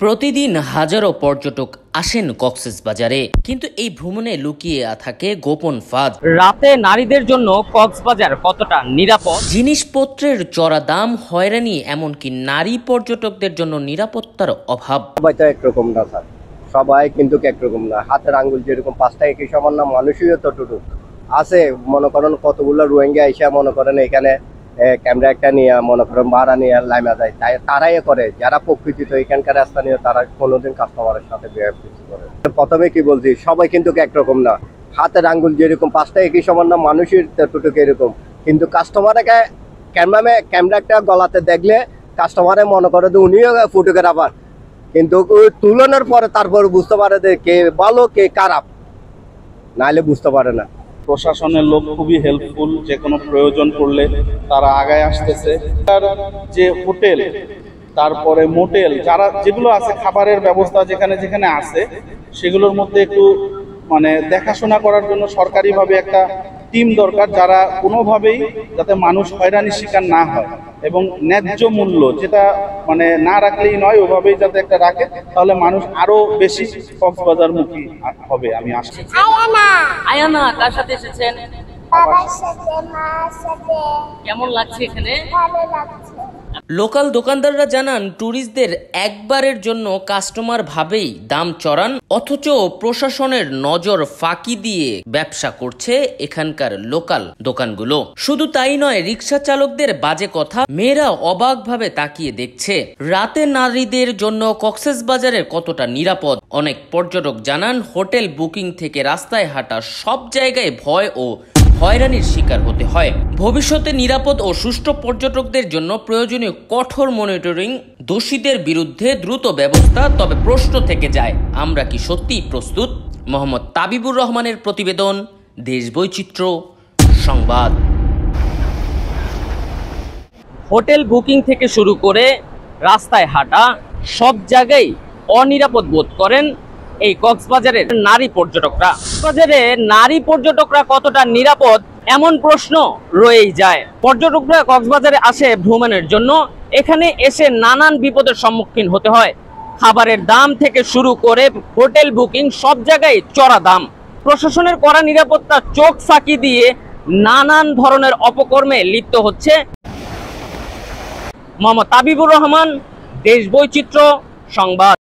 প্রতিদিন হাজারো পর্যটক আসেন কক্সবাজারে, কিন্তু এই ভ্রমণে লুকিয়ে থাকে গোপন ফাঁদ। রাতে নারীদের জন্য কক্সবাজার কতটা নিরাপদ? জিনিসপত্রের চড়া দাম, হয়রানি, এমনকি নারী পর্যটকদের জন্য নিরাপত্তার অভাব। সবাই তো একরকম না স্যার, সবাই কিন্তু একরকম না। হাতের আঙ্গুল যেরকম পাঁচটা একই সমান না, মানুষই ততটুকু আছে। মনে করেন কতগুলো রোহিঙ্গা এসে মনে করেন এখানে ক্যামেরা একটা নিয়ে মনে করেন ভাড়া নিয়ে লাইমা যায়, তাই তারাই করে যারা প্রকৃতিত এখানকার স্থানীয়, তারা কোনোদিন কাস্টমারের সাথে বিহেভ করে। প্রথমে কি বলছি, সবাই কিন্তু একরকম না। হাতের আঙ্গুল যেরকম পাঁচটা একই সমান না, মানুষের ততটুকু এরকম। কিন্তু কাস্টমারকে ক্যামেরা একটা গলাতে দেখলে কাস্টমারে মনে করে যে উনিও ফটোগ্রাফার, কিন্তু তুলনার পরে তারপর বুঝতে পারে যে কে ভালো কে খারাপ, নাহলে বুঝতে পারে না। প্রশাসনের লোক খুবই হেল্পফুল, যে কোনো প্রয়োজন পড়লে তারা আগায় আসতেছে। তার যে হোটেল, তারপরে মোটেল, যারা যেগুলো আছে খাবারের ব্যবস্থা যেখানে যেখানে আছে, সেগুলোর মধ্যে একটু দেখাশোনা করার জন্য সরকারিভাবে একটা টিম দরকার, যারা কোনোভাবেই যাতে মানুষ হয়রানির শিকার না হয় এবং ন্যায্য মূল্য যেটা না রাখলেই নয়, ওভাবেই যাতে একটা রাখে, তাহলে মানুষ আরো বেশি কক্সবাজারমুখী হবে। আমি আশা। আয়ানা কার সাথে এসেছেন? বাবার সাথে, মার সাথে। কেমন লাগছে এখানে? ভালো লাগছে। লোকাল দোকানদাররা জানান, ট্যুরিস্টদের একবারের জন্য কাস্টমার ভাবেই দাম চড়ান, অথচ প্রশাসনের নজর ফাঁকি দিয়ে ব্যবসা করছে এখানকার লোকাল দোকানগুলো। শুধু তাই নয়, রিক্সা চালকদের বাজে কথা মেয়েরা অবাকভাবে তাকিয়ে দেখছে। রাতে নারীদের জন্য কক্সবাজারের কতটা নিরাপদ? অনেক পর্যটক জানান, হোটেল বুকিং থেকে রাস্তায় হাঁটা সব জায়গায় ভয় ও হয়রানির শিকার হতে হয়। ভবিষ্যতে নিরাপদ ও সুষ্ঠু পর্যটকদের জন্য প্রয়োজনীয় কঠোর মনিটরিং, দোষীদের বিরুদ্ধে দ্রুত ব্যবস্থা। তবে প্রশ্ন থেকে যায়, আমরা কি সত্যি প্রস্তুত? মোহাম্মদ তাবিবুর রহমানের প্রতিবেদন, দেশবৈচিত্র্য সংবাদ। হোটেল বুকিং থেকে শুরু করে রাস্তায় হাঁটা সব জায়গায় অনিরাপদ বোধ করেন এই কক্সবাজারের নারী পর্যটকরা। কক্সবাজারে নারী পর্যটকরা কতটা নিরাপদ, এমন প্রশ্ন রয়েই যায়। পর্যটকরা কক্সবাজারে আসে ভ্রমণের জন্য, এখানে এসে নানান বিপদের সম্মুখীন হতে হয়। খাবারের দাম থেকে শুরু করে হোটেল বুকিং সব জায়গায় চড়া দাম। প্রশাসনের কড়া নিরাপত্তা চোখ ফাঁকি দিয়ে নানান ধরনের অপকর্মে লিপ্ত হচ্ছে। মোহাম্মদ তাবিবুর রহমান, দেশবৈচিত্র্য সংবাদ।